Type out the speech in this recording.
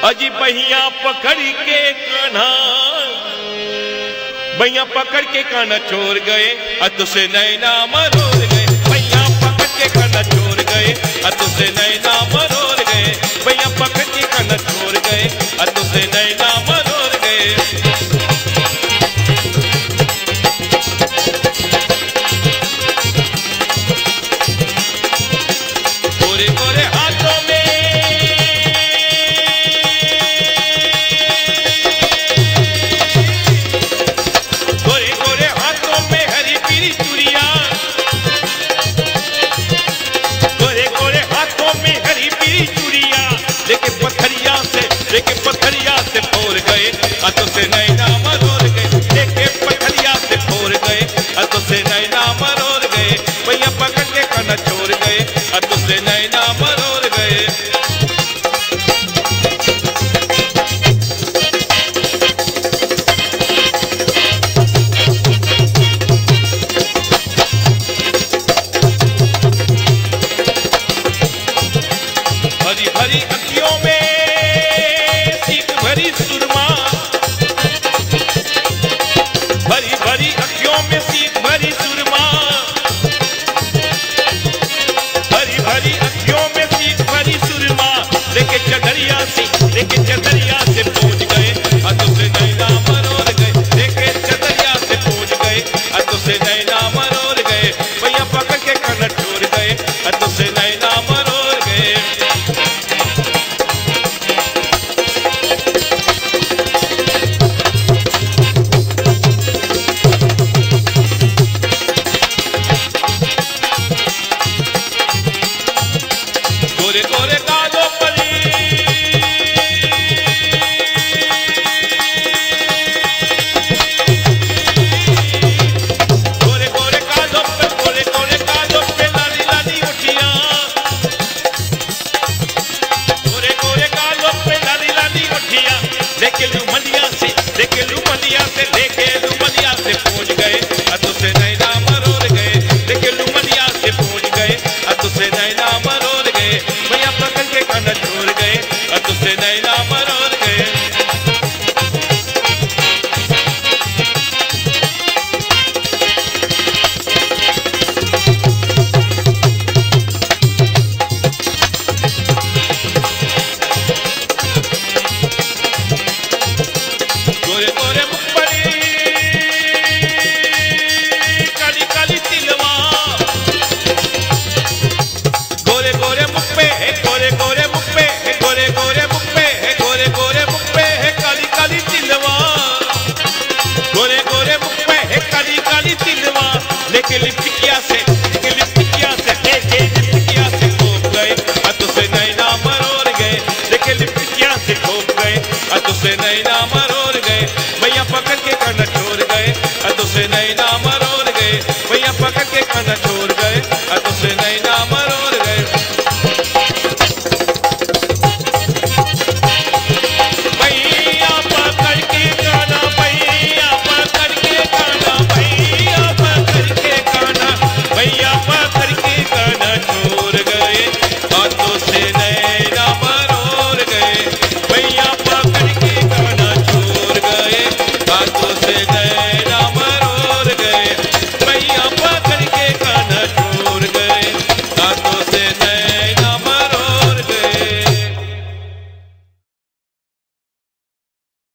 अजी बहिया पकड़ के कान्हा, बहिया पकड़ के कान्हा छोड़ गए, तुझसे नैना मरोड़ गए। बहिया पकड़ के कान्हा छोड़ गए, तुझसे नैना मरोड़ गए। बहिया पकड़ के कान्हा छोड़ गए, तुझसे नैना मरोड़ गए। गोरे गोरे हाथों में, लेके पथरिया से फोड़ गए, तुझसे नैना मरोड़ गए। लेके पथरिया से फोड़ गए, तुझसे नैना मरोड़ गए। भैया पकड़ के कान्हा छोड़ गए, तुझसे नैना मरोड़ गए। भरी भरी अखियों में सुरमा, भरी भरी अखियों में सीख भरी सुरमा, भरी भरी अखियों में सीख भरी सुरमा। लेके चदरिया से पहुंच गए, तुझसे नैना मरोड़ गए। लेके चदरिया से पहुंच गए, तुझसे नैना मरोड़ गए। भैया पकड़ के कान्हा छोड़ गए, तुझसे नैना मरोड़ गए। गोरे गोरे गालों पर, गोरे गोरे गालों पर, गोरे गोरे गालों पे लाली लाली उठियां। गोरे गोरे गालों पे लाली लाली उठियां। लेके लुमलिया से, लेके लुमलिया से, लेके लुमलिया से पहुंच गए, तुझसे नैना मरोड़ गए। लेके लुमलिया से पहुंच गए, तुझसे नैना मरोड़ गए। भैया पकड़ के कान्हा छोड़ गए, तुझसे नैना मरोड़ गए। गोरे गोरे मुख पर काली काली तिलवा, गोरे गोरे मुख पे है, गोरे गोरे मुख पे है, गोरे गोरे मुख पे है, गोरे गोरे मुख पे है काली काली तिलवा। गोरे गोरे मुख पे है काली काली तिलवा। लेके लिपटिकिया से,